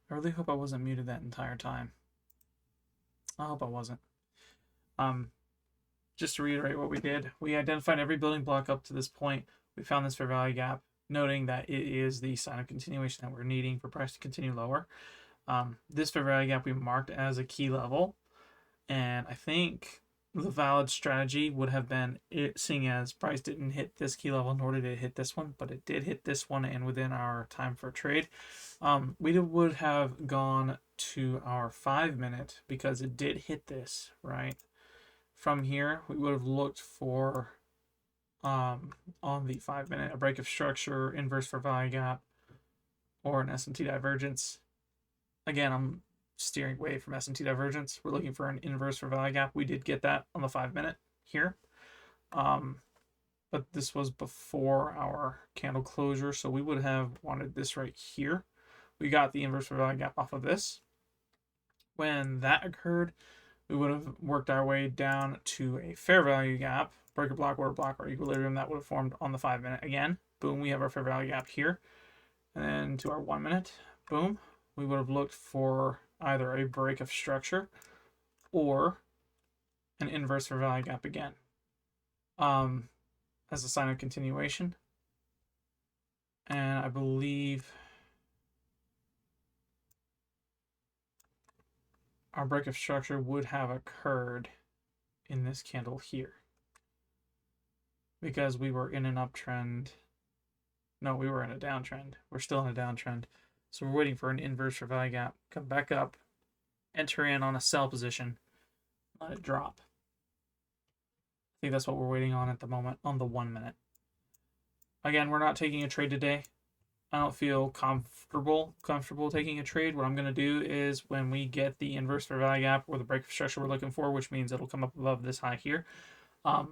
I really hope I wasn't muted that entire time. I hope I wasn't. Just to reiterate what we did, we identified every building block up to this point. We found this fair value gap, noting that it is the sign of continuation that we're needing for price to continue lower. This fair value gap we marked as a key level, and I think the valid strategy would have been seeing as price didn't hit this key level, nor did it hit this one, but it did hit this one, and within our time for trade, we would have gone to our 5-minute because it did hit this, right? From here, we would have looked for on the 5-minute a break of structure, inverse fair value gap, or an S&T divergence. Again, I'm steering away from S&T divergence. We're looking for an inverse fair value gap. We did get that on the 5-minute here. But this was before our candle closure, so we would have wanted this right here. We got the inverse fair value gap off of this. When that occurred, we would have worked our way down to a fair value gap, breaker block, order block, or equilibrium that would have formed on the 5-minute. Again, boom, we have our fair value gap here. And then to our 1-minute, boom, we would have looked for either a break of structure or an inverse fair value gap again, as a sign of continuation. And I believe our break of structure would have occurred in this candle here, because we were in an uptrend. No, we were in a downtrend. We're still in a downtrend. So we're waiting for an inverse fair value gap, come back up, enter in on a sell position, let it drop. I think that's what we're waiting on at the moment on the 1-minute. Again, we're not taking a trade today. I don't feel comfortable taking a trade. What I'm going to do is when we get the inverse fair value gap or the break of structure we're looking for, which means it'll come up above this high here, I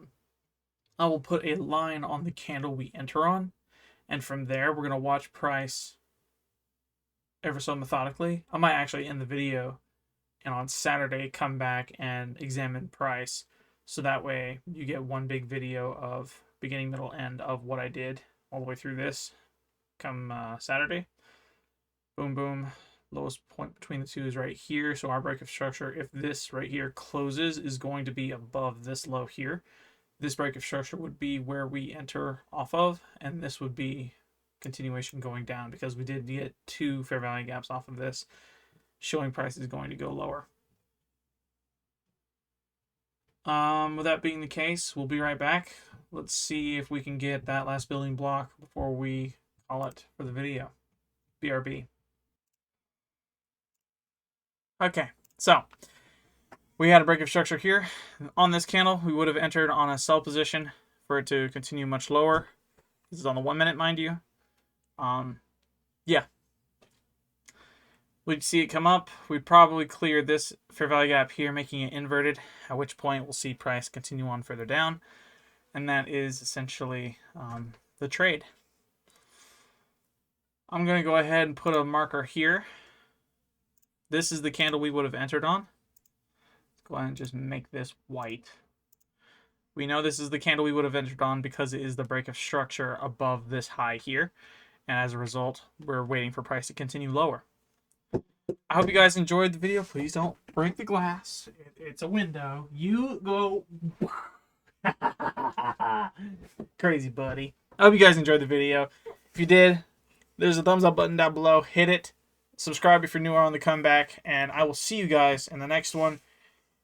will put a line on the candle we enter on, and from there we're going to watch price ever so methodically. I might actually end the video and on Saturday come back and examine price, so that way you get one big video of beginning, middle, end of what I did all the way through this come Saturday. Boom, boom. Lowest point between the two is right here. So our break of structure, if this right here closes, is going to be above this low here. This break of structure would be where we enter off of, and this would be continuation going down, because we did get 2 fair value gaps off of this, showing price is going to go lower. With that being the case, we'll be right back. Let's see if we can get that last building block before we call it for the video. BRB. Okay, so we had a break of structure here. On this candle, we would have entered on a sell position for it to continue much lower. This is on the 1-minute, mind you. Yeah. We'd see it come up. We'd probably clear this fair value gap here, making it inverted, at which point we'll see price continue on further down. And that is essentially the trade. I'm going to go ahead and put a marker here. This is the candle we would have entered on. Let's go ahead and just make this white. We know this is the candle we would have entered on because it is the break of structure above this high here. And as a result, we're waiting for price to continue lower. I hope you guys enjoyed the video. Please don't break the glass. It's a window. You go. Crazy, buddy. I hope you guys enjoyed the video. If you did, there's a thumbs up button down below. Hit it. Subscribe if you're newer on the comeback. And I will see you guys in the next one.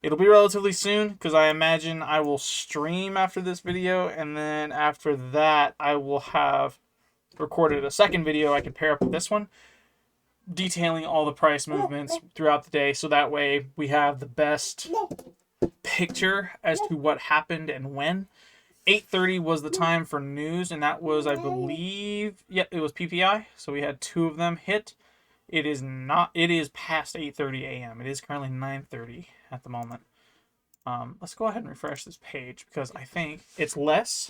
It'll be relatively soon, because I imagine I will stream after this video. And then after that, I will have recorded a second video I can pair up with this one, detailing all the price movements throughout the day, so that way we have the best picture as to what happened and when. 8:30 was the time for news, and that was, I believe, yeah, it was PPI, so we had 2 of them hit. It is past 8:30 a.m. It is currently 9:30 at the moment. Let's go ahead and refresh this page, because I think it's less.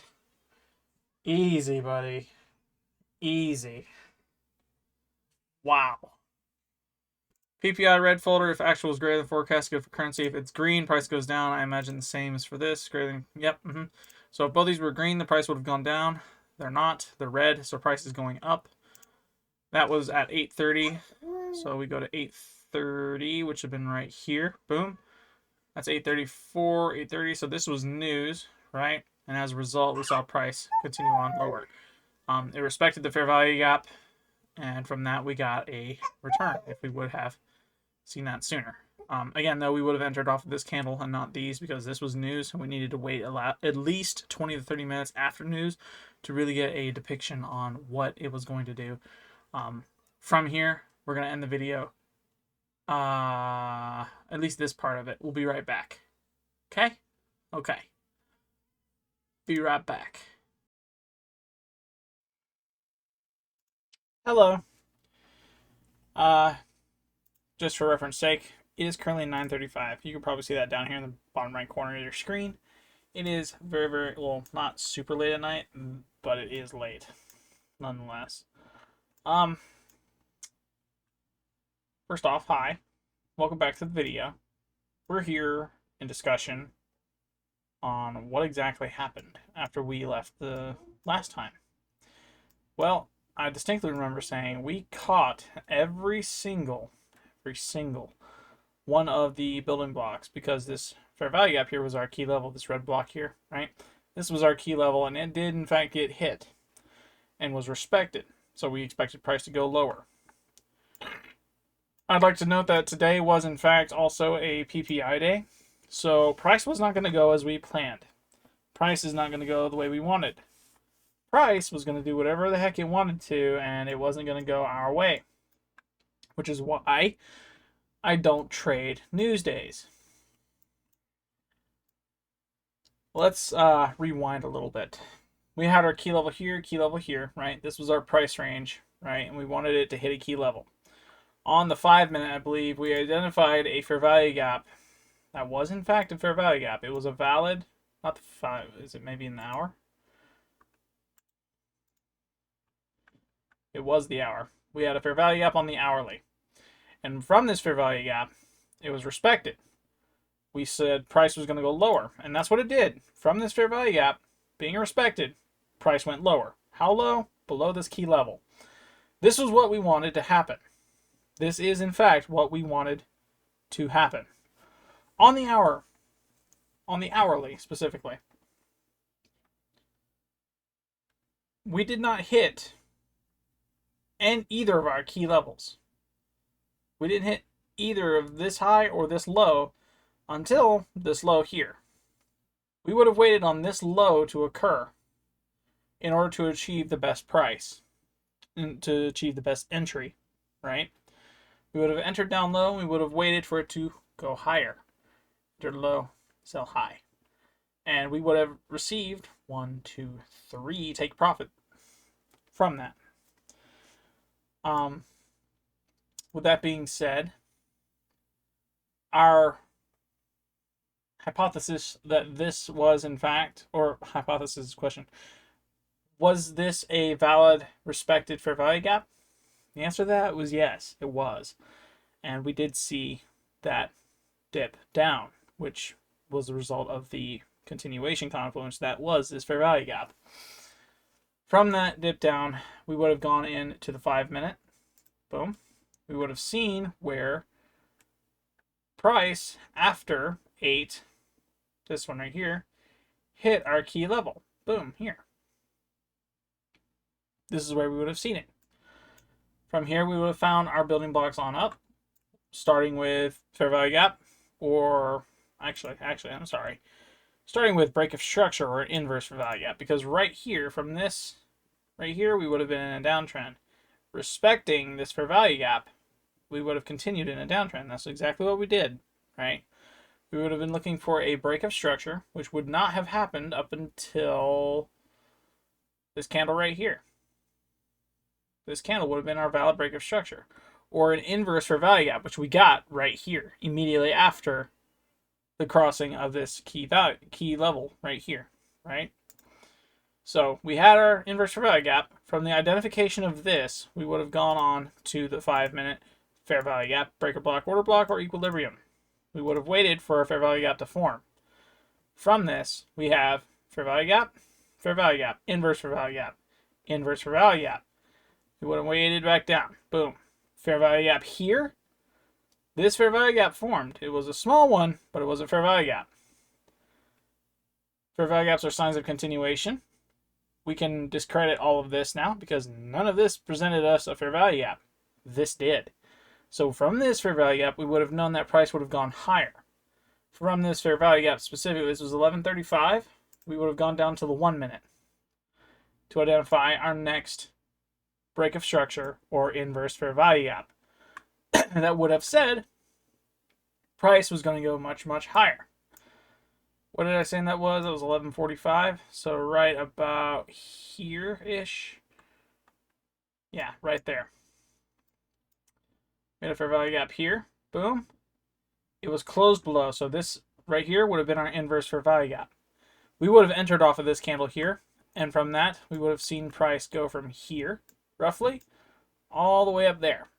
Easy, buddy. Easy. Wow. PPI red folder, if actual is greater than forecast, good for currency. If it's green, price goes down. I imagine the same as for this. Greater than, yep. So if both these were green, the price would have gone down. They're not. They're red, so price is going up. That was at 8:30. So we go to 8:30, which would have been right here. Boom. That's 8:34, 8:30. So this was news, right? And as a result, we saw price continue on lower. It respected the fair value gap, and from that we got a return if we would have seen that sooner. Again, though, we would have entered off of this candle and not these because this was news, and we needed to wait at least 20 to 30 minutes after news to really get a depiction on what it was going to do. From here, we're going to end the video. At least this part of it. We'll be right back. Okay? Okay. Be right back. Hello. Just for reference sake, it is currently 9:35. You can probably see that down here in the bottom right corner of your screen. It is very, very, well, not super late at night, but it is late, nonetheless. First off, hi. Welcome back to the video. We're here in discussion on what exactly happened after we left the last time. Well, I distinctly remember saying we caught every single one of the building blocks because this fair value gap here was our key level, this red block here, right? This was our key level, and it did in fact get hit and was respected. So we expected price to go lower. I'd like to note that today was in fact also a PPI day. So price was not going to go as we planned. Price is not going to go the way we wanted. Price was going to do whatever the heck it wanted to, and it wasn't going to go our way. Which is why I don't trade news days. Let's rewind a little bit. We had our key level here, right? This was our price range, right? And we wanted it to hit a key level. On the 5 minute, I believe, we identified a fair value gap. That was in fact a fair value gap. It was a valid, not the 5, is it maybe an hour? It was the hour. We had a fair value gap on the hourly. And from this fair value gap, it was respected. We said price was going to go lower, and that's what it did. From this fair value gap being respected, price went lower. How low? Below this key level. This was what we wanted to happen. This is, in fact, what we wanted to happen. On the hour, on the hourly specifically, we did not hit either of our key levels. We didn't hit either of this high or this low until this low here. We would have waited on this low to occur in order to achieve the best price, and to achieve the best entry, right? We would have entered down low, and we would have waited for it to go higher. Enter low, sell high. And we would have received 1, 2, 3 take profit from that. With that being said, our hypothesis that this was in fact, or hypothesis question, was this a valid, respected fair value gap? The answer to that was yes, it was. And we did see that dip down, which was the result of the continuation confluence that was this fair value gap. From that dip down, we would have gone into the 5 minute. Boom. We would have seen where price after 8, this one right here, hit our key level. Boom, here. This is where we would have seen it. From here, we would have found our building blocks on up, starting with fair value gap, or actually, I'm sorry, starting with break of structure or inverse fair value gap, because right here, from this, right here, we would have been in a downtrend. Respecting this fair value gap, we would have continued in a downtrend. That's exactly what we did, right? We would have been looking for a break of structure, which would not have happened up until this candle right here. This candle would have been our valid break of structure, or an inverse fair value gap, which we got right here immediately after the crossing of this key level right here, right? So we had our inverse fair value gap. From the identification of this, we would have gone on to the 5 minute fair value gap, breaker block, order block, or equilibrium. We would have waited for a fair value gap to form. From this, we have fair value gap, inverse fair value gap, inverse fair value gap. We would have weighted back down. Boom. fair value gap here, this fair value gap formed. It was a small one, but it was a fair value gap. Fair value gaps are signs of continuation. We can discredit all of this now because none of this presented us a fair value gap. This did. So from this fair value gap, we would have known that price would have gone higher. From this fair value gap specifically, this was 1135, we would have gone down to the 1 minute to identify our next break of structure or inverse fair value gap. That would have said price was going to go much, much higher. What did I say that was? It was 1145. So right about here-ish. Yeah, right there. Made a fair value gap here. Boom. It was closed below. So this right here would have been our inverse fair value gap. We would have entered off of this candle here. And from that, we would have seen price go from here, roughly, all the way up there.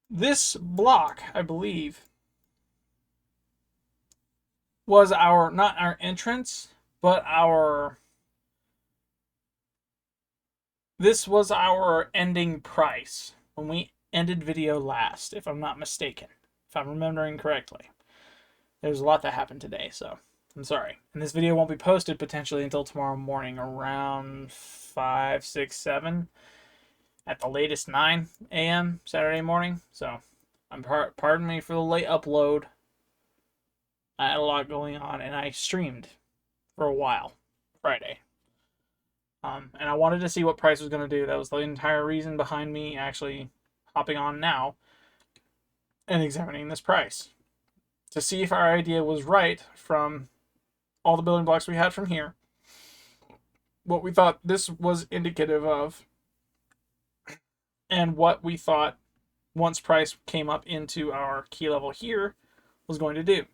This block, I believe, was our, not our entrance, but our, this was our ending price when we ended video last, if I'm not mistaken, if I'm remembering correctly. There's a lot that happened today, so I'm sorry. And this video won't be posted potentially until tomorrow morning around 5, 6, 7, at the latest 9 a.m. Saturday morning. So pardon me for the late upload. I had a lot going on, and I streamed for a while Friday. And I wanted to see what price was going to do. That was the entire reason behind me actually hopping on now and examining this price, to see if our idea was right from all the building blocks we had from here, what we thought this was indicative of, and what we thought once price came up into our key level here was going to do.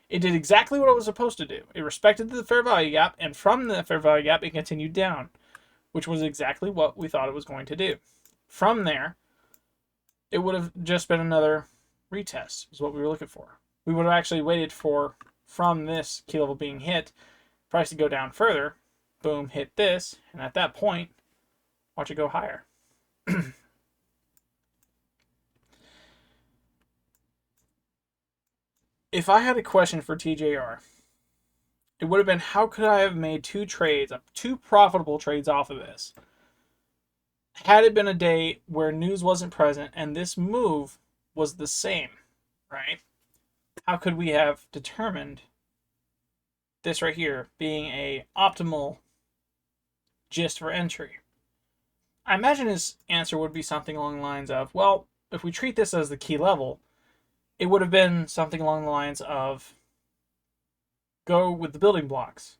It did exactly what it was supposed to do. It respected the fair value gap, and from the fair value gap, it continued down, which was exactly what we thought it was going to do. From there, it would have just been another retest, is what we were looking for. We would have actually waited for, from this key level being hit, price to go down further, boom, hit this, and at that point, watch it go higher. If I had a question for TJR, it would have been, how could I have made two profitable trades off of this? Had it been a day where news wasn't present and this move was the same, right? How could we have determined this right here being a optimal gist for entry? I imagine his answer would be something along the lines of, well, if we treat this as the key level, it would have been something along the lines of, go with the building blocks.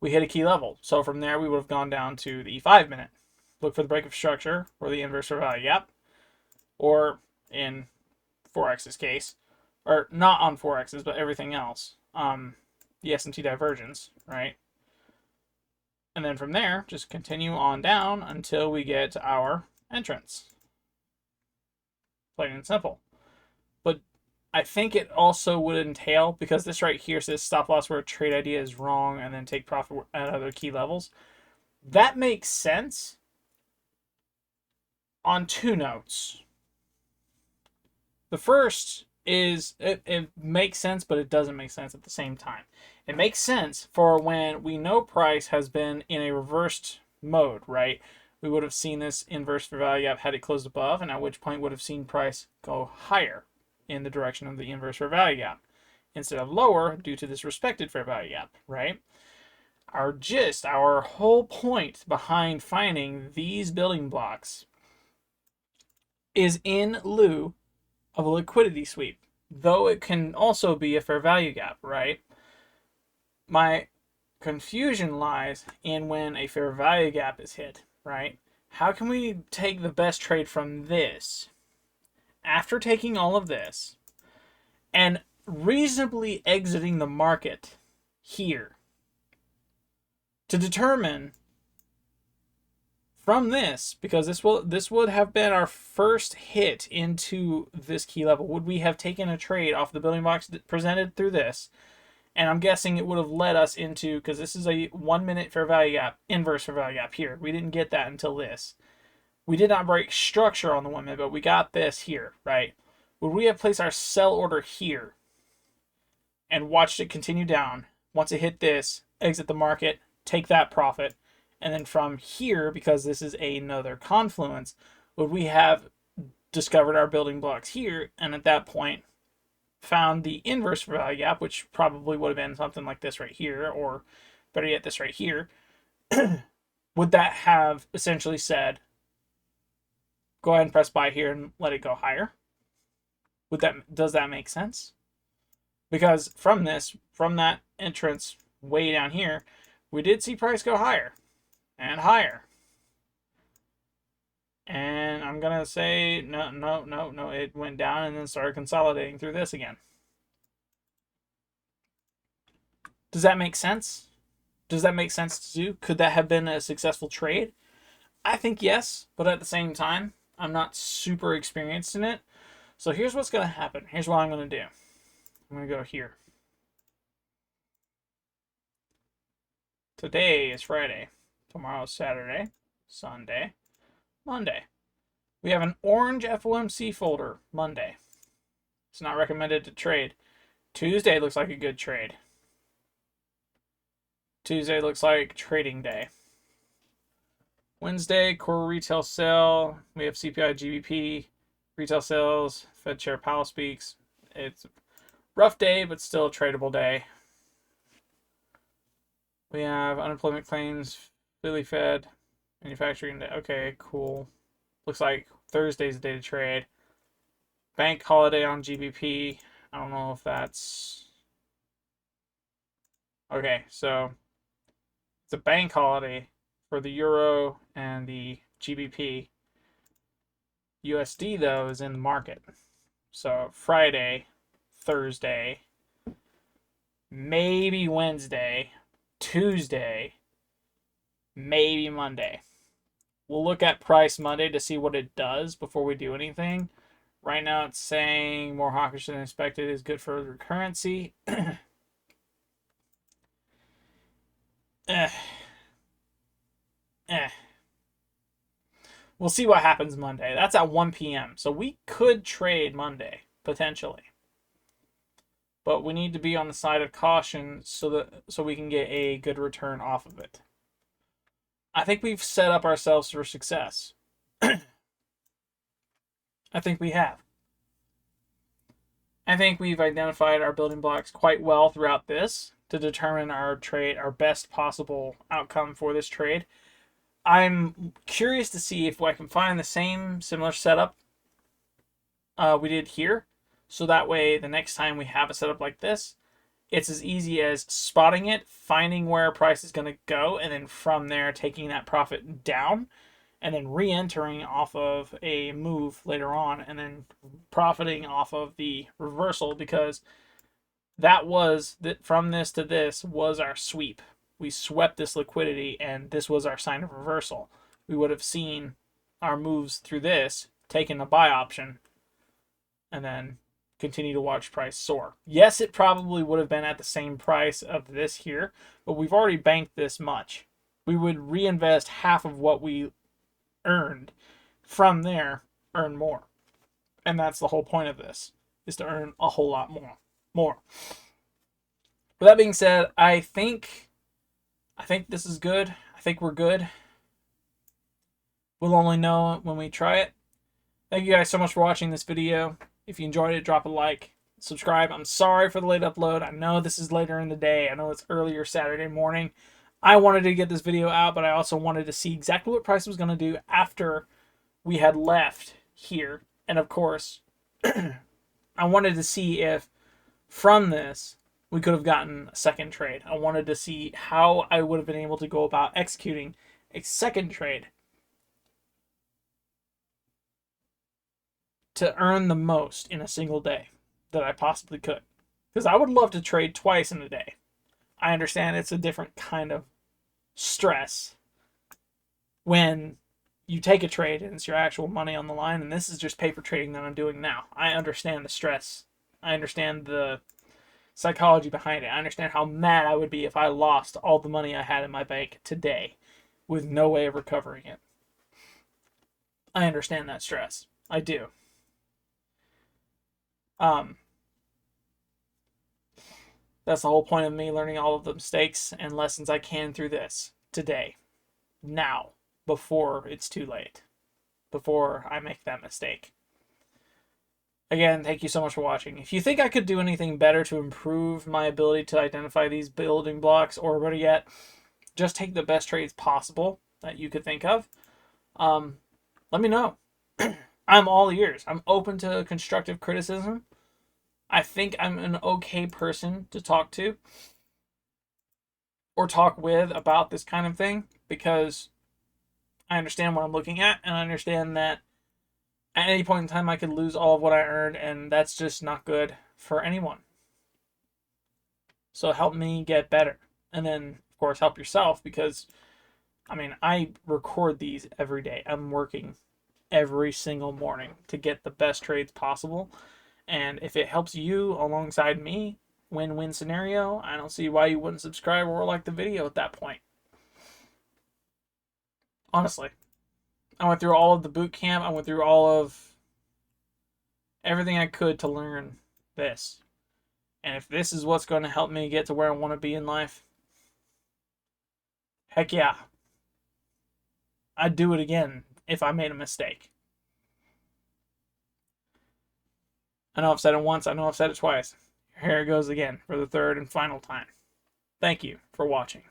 We hit a key level. So from there, we would have gone down to the 5 minute. Look for the break of structure or the inverse fair value gap. Or in 4x's case, or not on 4x's, but everything else. The S&T divergence, right? And then from there, just continue on down until we get to our entrance. Plain and simple. But I think it also would entail, because this right here says stop loss where a trade idea is wrong and then take profit at other key levels. That makes sense on two notes. The first is, it makes sense, but it doesn't make sense at the same time. It makes sense for when we know price has been in a reversed mode, right? We would have seen this inverse fair value gap had it closed above, and at which point would have seen price go higher in the direction of the inverse fair value gap instead of lower due to this respected fair value gap, right? Our gist, our whole point behind finding these building blocks is in lieu of a liquidity sweep, though it can also be a fair value gap, right? My confusion lies in when a fair value gap is hit, right? How can we take the best trade from this, after taking all of this, and reasonably exiting the market here, to determine from this, because this would have been our first hit into this key level. Would we have taken a trade off the building blocks presented through this? And I'm guessing it would have led us into, because this is a 1 minute fair value gap, inverse fair value gap here. We didn't get that until this. We did not break structure on the 1 minute, but we got this here, right? Would we have placed our sell order here and watched it continue down? Once it hit this, exit the market, take that profit, and then from here, because this is another confluence, would we have discovered our building blocks here, and at that point found the inverse value gap, which probably would have been something like this right here, or better yet, this right here? Would that have essentially said, go ahead and press buy here and let it go higher? Does that make sense? Because from that entrance way down here, we did see price go higher and higher. And I'm going to say, no, it went down and then started consolidating through this again. Does that make sense? Does that make sense to do? Could that have been a successful trade? I think yes, but at the same time, I'm not super experienced in it. So here's what's going to happen. Here's what I'm going to do. I'm going to go here. Today is Friday. Tomorrow's Saturday, Sunday, Monday. We have an orange FOMC folder Monday. It's not recommended to trade. Tuesday looks like a good trade. Tuesday looks like trading day. Wednesday, core retail sale. We have CPI, GBP, retail sales, Fed Chair Powell speaks. It's a rough day, but still a tradable day. We have unemployment claims, Philly Fed, manufacturing day. Okay, cool. Looks like Thursday's the day to trade. Bank holiday on GBP. I don't know if that's... Okay, so it's a bank holiday for the Euro and the GBP. USD, though, is in the market. So Friday, Thursday, maybe Wednesday, Tuesday, maybe Monday. We'll look at price Monday to see what it does before we do anything. Right now it's saying more hawkish than expected is good for the currency. We'll see what happens Monday. That's at 1 p.m. So we could trade Monday, potentially. But we need to be on the side of caution so we can get a good return off of it. I think we've set up ourselves for success. I think we have. I think we've identified our building blocks quite well throughout this to determine our trade, our best possible outcome for this trade. I'm curious to see if I can find the similar setup we did here. So that way, the next time we have a setup like this, it's as easy as spotting it, finding where price is going to go, and then from there, taking that profit down, and then re-entering off of a move later on, and then profiting off of the reversal, because that was, from this to this, was our sweep. We swept this liquidity, and this was our sign of reversal. We would have seen our moves through this, taken a buy option, and then continue to watch price soar. Yes, it probably would have been at the same price of this here, but we've already banked this much. We would reinvest half of what we earned. From there, earn more. And that's the whole point of this, is to earn a whole lot more. With that being said, I think this is good. I think we're good. We'll only know when we try it. Thank you guys so much for watching this video. If you enjoyed it, drop a like, subscribe. I'm sorry for the late upload. I know this is later in the day. I know it's earlier Saturday morning. I wanted to get this video out, but I also wanted to see exactly what price was going to do after we had left here. And of course, I wanted to see if from this we could have gotten a second trade. I wanted to see how I would have been able to go about executing a second trade to earn the most in a single day that I possibly could. Because I would love to trade twice in a day. I understand it's a different kind of stress when you take a trade and it's your actual money on the line, and this is just paper trading that I'm doing now. I understand the stress. I understand the psychology behind it. I understand how mad I would be if I lost all the money I had in my bank today with no way of recovering it. I understand that stress. I do. Um, that's the whole point of me learning all of the mistakes and lessons I can through this today, now, before it's too late, before I make that mistake. Again, thank you so much for watching. If you think I could do anything better to improve my ability to identify these building blocks, or better yet, just take the best trades possible that you could think of, let me know. I'm all ears. I'm open to constructive criticism. I think I'm an okay person to talk to or talk with about this kind of thing, because I understand what I'm looking at, and I understand that at any point in time I could lose all of what I earned, and that's just not good for anyone. So help me get better. And then, of course, help yourself, because, I mean, I record these every day. I'm working every single morning to get the best trades possible. And if it helps you alongside me, win-win scenario, I don't see why you wouldn't subscribe or like the video at that point. Honestly. I went through all of the boot camp. I went through all of everything I could to learn this. And if this is what's going to help me get to where I want to be in life, heck yeah. I'd do it again if I made a mistake. I know I've said it once. I know I've said it twice. Here it goes again for the third and final time. Thank you for watching.